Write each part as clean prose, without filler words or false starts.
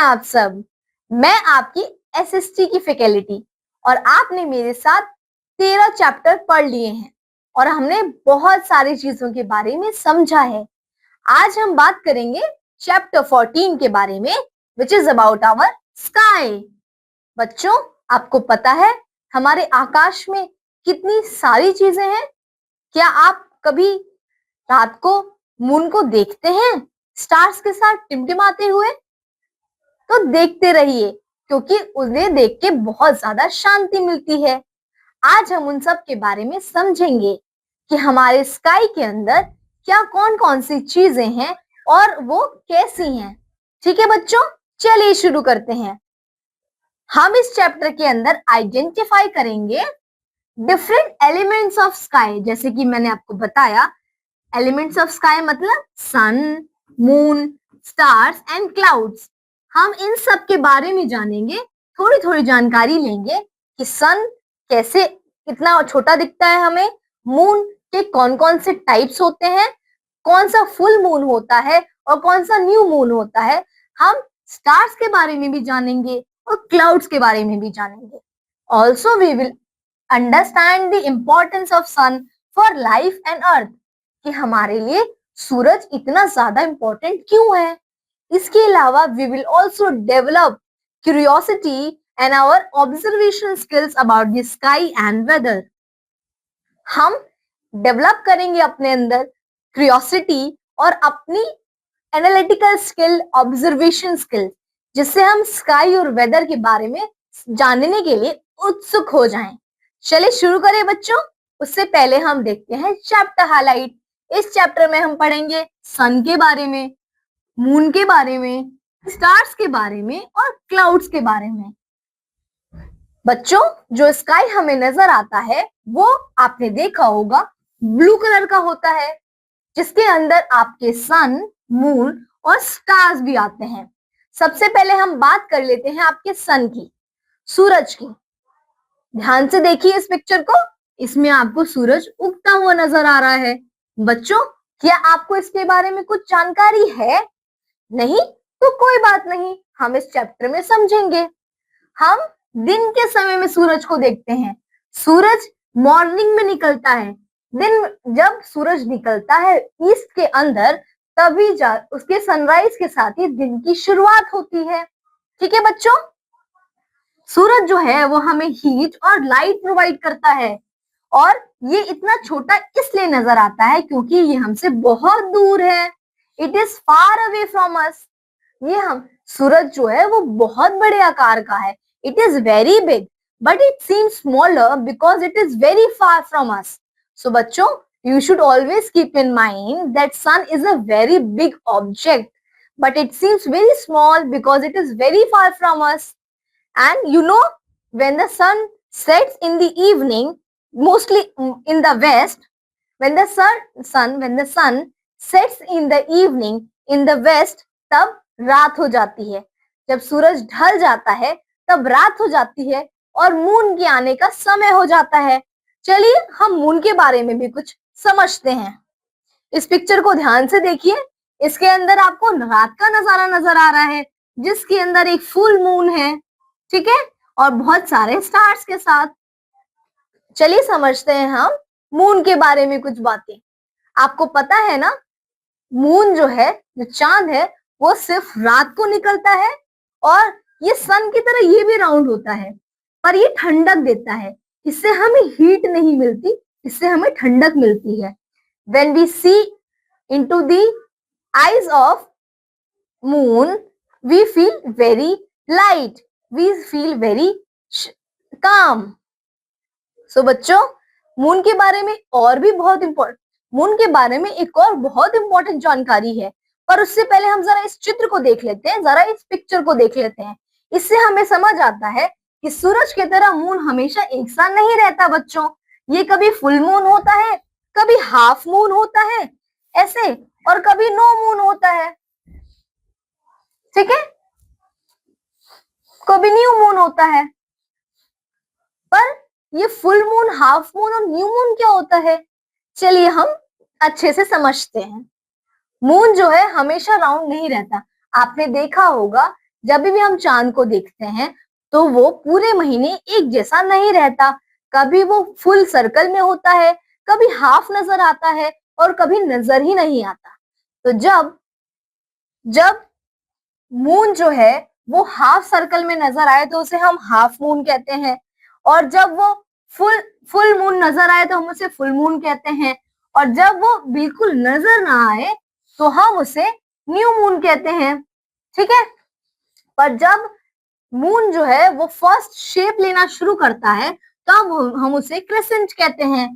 आप सब। मैं आपकी एसएसटी की फैकल्टी और आपने मेरे साथ 13 चैप्टर पढ़ लिए हैं और हमने बहुत सारी चीजों के बारे में समझा है। आज हम बात करेंगे चैप्टर 14 के बारे में, which is about our sky. बच्चों, आपको पता है हमारे आकाश में कितनी सारी चीजें हैं? क्या आप कभी रात को मून को देखते हैं स्टार्स के साथ टिमटिमाते हुए? तो देखते रहिए, क्योंकि उन्हें देख के बहुत ज्यादा शांति मिलती है। आज हम उन सब के बारे में समझेंगे कि हमारे स्काई के अंदर क्या कौन कौन सी चीजें हैं और वो कैसी हैं। ठीक है बच्चों, चलिए शुरू करते हैं। हम इस चैप्टर के अंदर आइडेंटिफाई करेंगे डिफरेंट एलिमेंट्स ऑफ स्काई। जैसे कि मैंने आपको बताया, एलिमेंट्स ऑफ स्काई मतलब सन, मून, स्टार्स एंड क्लाउड्स। हम इन सब के बारे में जानेंगे, थोड़ी थोड़ी जानकारी लेंगे कि सन कैसे कितना छोटा दिखता है हमें, मून के कौन कौन से टाइप्स होते हैं, कौन सा फुल मून होता है और कौन सा न्यू मून होता है। हम स्टार्स के बारे में भी जानेंगे और क्लाउड्स के बारे में भी जानेंगे। Also we will understand the importance of sun for life and earth, कि हमारे लिए सूरज इतना ज्यादा इंपॉर्टेंट क्यों है। इसके अलावा we will also develop curiosity and our observation skills about the sky and weather. हम डेवलप करेंगे अपने अंदर क्यूरियोसिटी और अपनी एनालिटिकल स्किल, ऑब्जर्वेशन स्किल, जिससे हम स्काई और वेदर के बारे में जानने के लिए उत्सुक हो जाएं। चलिए शुरू करें बच्चों। उससे पहले हम देखते हैं चैप्टर हाईलाइट। इस चैप्टर में हम पढ़ेंगे सन के बारे में, मून के बारे में, स्टार्स के बारे में और क्लाउड्स के बारे में। बच्चों, जो स्काई हमें नजर आता है वो आपने देखा होगा ब्लू कलर का होता है, जिसके अंदर आपके सन, मून और स्टार्स भी आते हैं। सबसे पहले हम बात कर लेते हैं आपके सन की, सूरज की। ध्यान से देखिए इस पिक्चर को, इसमें आपको सूरज उगता हुआ नजर आ रहा है। बच्चों, क्या आपको इसके बारे में कुछ जानकारी है? नहीं तो कोई बात नहीं, हम इस चैप्टर में समझेंगे। हम दिन के समय में सूरज को देखते हैं। सूरज मॉर्निंग में निकलता है। दिन जब सूरज निकलता है ईस्ट के अंदर, तभी उसके सनराइज के साथ ही दिन की शुरुआत होती है। ठीक है बच्चों, सूरज जो है वो हमें हीट और लाइट प्रोवाइड करता है और ये इतना छोटा इसलिए नजर आता है क्योंकि ये हमसे बहुत दूर है। It is far away from us. ये हम सूरज जो है वो बहुत बड़े आकार का है। It is very big but it seems smaller because it is very far from us. So बच्चों, you should always keep in mind that sun is a very big object, but it seems very small because it is very far from us. And you know, when the sun sets in the evening, mostly in the west, when the sun sets in the evening in the west, तब रात हो जाती है। जब सूरज ढल जाता है तब रात हो जाती है और मून के आने का समय हो जाता है। चलिए हम मून के बारे में भी कुछ समझते हैं। इस पिक्चर को ध्यान से देखिए, इसके अंदर आपको रात का नजारा नजर आ रहा है, जिसके अंदर एक फुल मून है, ठीक है, और बहुत सारे स्टार्स के साथ। चलिए समझते हैं हम मून के बारे में कुछ बातें। आपको पता है ना, मून जो है, जो चांद है, वो सिर्फ रात को निकलता है और ये सन की तरह ये भी राउंड होता है, पर ये ठंडक देता है। इससे हमें हीट नहीं मिलती, इससे हमें ठंडक मिलती है। When we see into the eyes of moon, we feel very light, we feel very calm. So बच्चों, मून के बारे में और भी बहुत मून के बारे में एक और बहुत इंपॉर्टेंट जानकारी है, पर उससे पहले हम जरा इस चित्र को देख लेते हैं, जरा इस पिक्चर को देख लेते हैं। इससे हमें समझ आता है कि सूरज की तरह मून हमेशा एक साथ नहीं रहता बच्चों। ये कभी फुल मून होता है, कभी हाफ मून होता है ऐसे, और कभी नो मून होता है, ठीक है, कभी न्यू मून होता है। पर ये फुल मून, हाफ मून और न्यू मून क्या होता है, चलिए हम अच्छे से समझते हैं। मून जो है हमेशा राउंड नहीं रहता। आपने देखा होगा जब भी हम चांद को देखते हैं तो वो पूरे महीने एक जैसा नहीं रहता। कभी वो फुल सर्कल में होता है, कभी हाफ नजर आता है और कभी नजर ही नहीं आता। तो जब जब मून जो है वो हाफ सर्कल में नजर आए तो उसे हम हाफ मून कहते हैं, और जब वो फुल फुल मून नजर आए तो हम उसे फुल मून कहते हैं, और जब वो बिल्कुल नजर ना आए तो हम उसे न्यू मून कहते हैं। ठीक है। पर जब मून जो है वो फर्स्ट शेप लेना शुरू करता है तब हम उसे क्रेसेंट कहते हैं।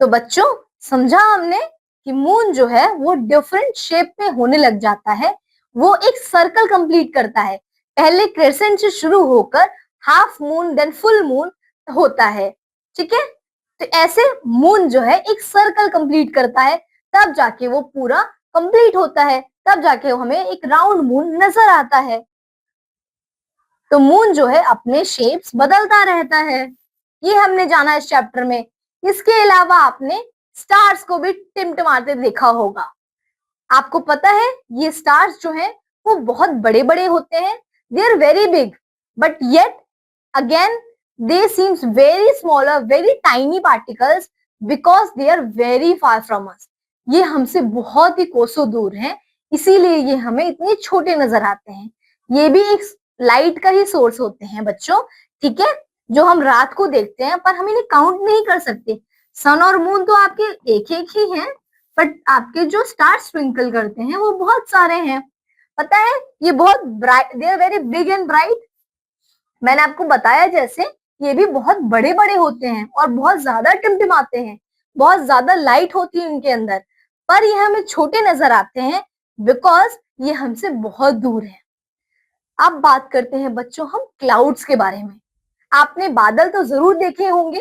तो बच्चों, समझा हमने कि मून जो है वो डिफरेंट शेप में होने लग जाता है। वो एक सर्कल कंप्लीट करता है, पहले क्रेसेंट से शुरू होकर half moon then full moon होता है। ठीक है। तो ऐसे मून जो है एक सर्कल कंप्लीट करता है, तब जाके वो पूरा कंप्लीट होता है, तब जाके हमें एक राउंड मून नजर आता है। तो मून जो है अपने शेप्स बदलता रहता है। ये हमने जाना इस चैप्टर में। इसके अलावा आपने स्टार्स को भी टिमटिमाते देखा होगा। आपको पता है ये स्टार्स जो हैं वो बहुत बड़े बड़े होते हैं। They are very big but yet again they seems very smaller, very tiny particles because they are very far from us. ये हमसे बहुत ही कोसों दूर हैं, इसीलिए ये हमें इतने छोटे नजर आते हैं। ये भी एक लाइट का ही सोर्स होते हैं बच्चों। ठीक है। जो हम रात को देखते हैं पर हम इन्हें काउंट नहीं कर सकते। सन और मून तो आपके एक एक ही हैं, बट आपके जो स्टार स्प्रिंकल करते हैं वो बहुत सारे हैं। पता है ये बहुत bright, they are very big and bright. मैंने आपको बताया जैसे ये भी बहुत बड़े बड़े होते हैं और बहुत ज्यादा टिमटिमाते हैं, बहुत ज्यादा लाइट होती है उनके अंदर, पर ये हमें छोटे नजर आते हैं बिकॉज ये हमसे बहुत दूर है। अब बात करते हैं बच्चों हम क्लाउड्स के बारे में। आपने बादल तो जरूर देखे होंगे,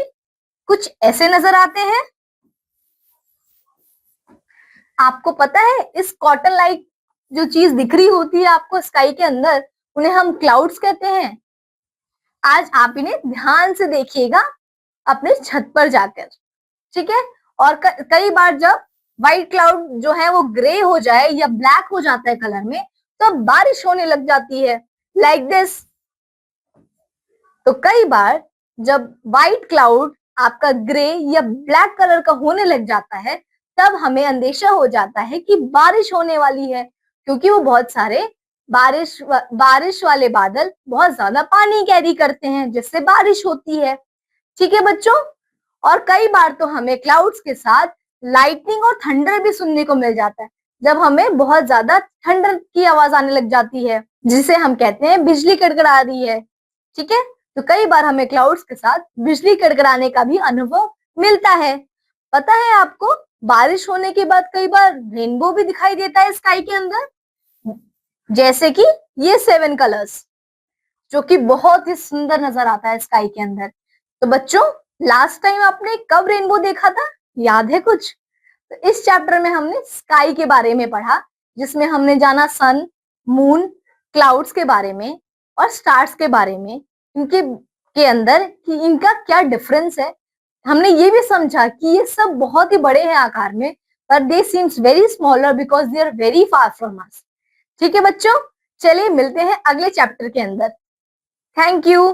कुछ ऐसे नजर आते हैं। आपको पता है इस कॉटन लाइक जो चीज दिख रही होती है आपको स्काई के अंदर, उन्हें हम क्लाउड्स कहते हैं। आज आप इन्हें ध्यान से देखिएगा अपने छत पर जाकर। ठीक है। और कई बार जब व्हाइट क्लाउड जो है वो ग्रे हो जाए या ब्लैक हो जाता है कलर में, तो बारिश होने लग जाती है लाइक दिस। तो कई बार जब व्हाइट क्लाउड आपका ग्रे या ब्लैक कलर का होने लग जाता है तब हमें अंदेशा हो जाता है कि बारिश होने वाली है, क्योंकि वो बहुत सारे बारिश वाले बादल बहुत ज्यादा पानी कैरी करते हैं जिससे बारिश होती है। ठीक है बच्चों। और कई बार तो हमें क्लाउड्स के साथ लाइटनिंग और थंडर भी सुनने को मिल जाता है, जब हमें बहुत ज्यादा थंडर की आवाज आने लग जाती है जिसे हम कहते हैं बिजली कड़कड़ा रही है। ठीक है। तो कई बार हमें क्लाउड्स के साथ बिजली कड़कड़ाने का भी अनुभव मिलता है। पता है आपको बारिश होने के बाद कई बार रेनबो भी दिखाई देता है स्काई के अंदर, जैसे कि ये 7 कलर्स, जो कि बहुत ही सुंदर नजर आता है स्काई के अंदर। तो बच्चों, लास्ट टाइम आपने कब रेनबो देखा था, याद है कुछ? तो इस चैप्टर में हमने स्काई के बारे में पढ़ा, जिसमें हमने जाना सन, मून, क्लाउड्स के बारे में और स्टार्स के बारे में, इनके के अंदर कि इनका क्या डिफरेंस है। हमने ये भी समझा कि ये सब बहुत ही बड़े हैं आकार में, पर they seems very smaller because they are very far from us. ठीक है बच्चों, चलिए मिलते हैं अगले चैप्टर के अंदर। Thank you.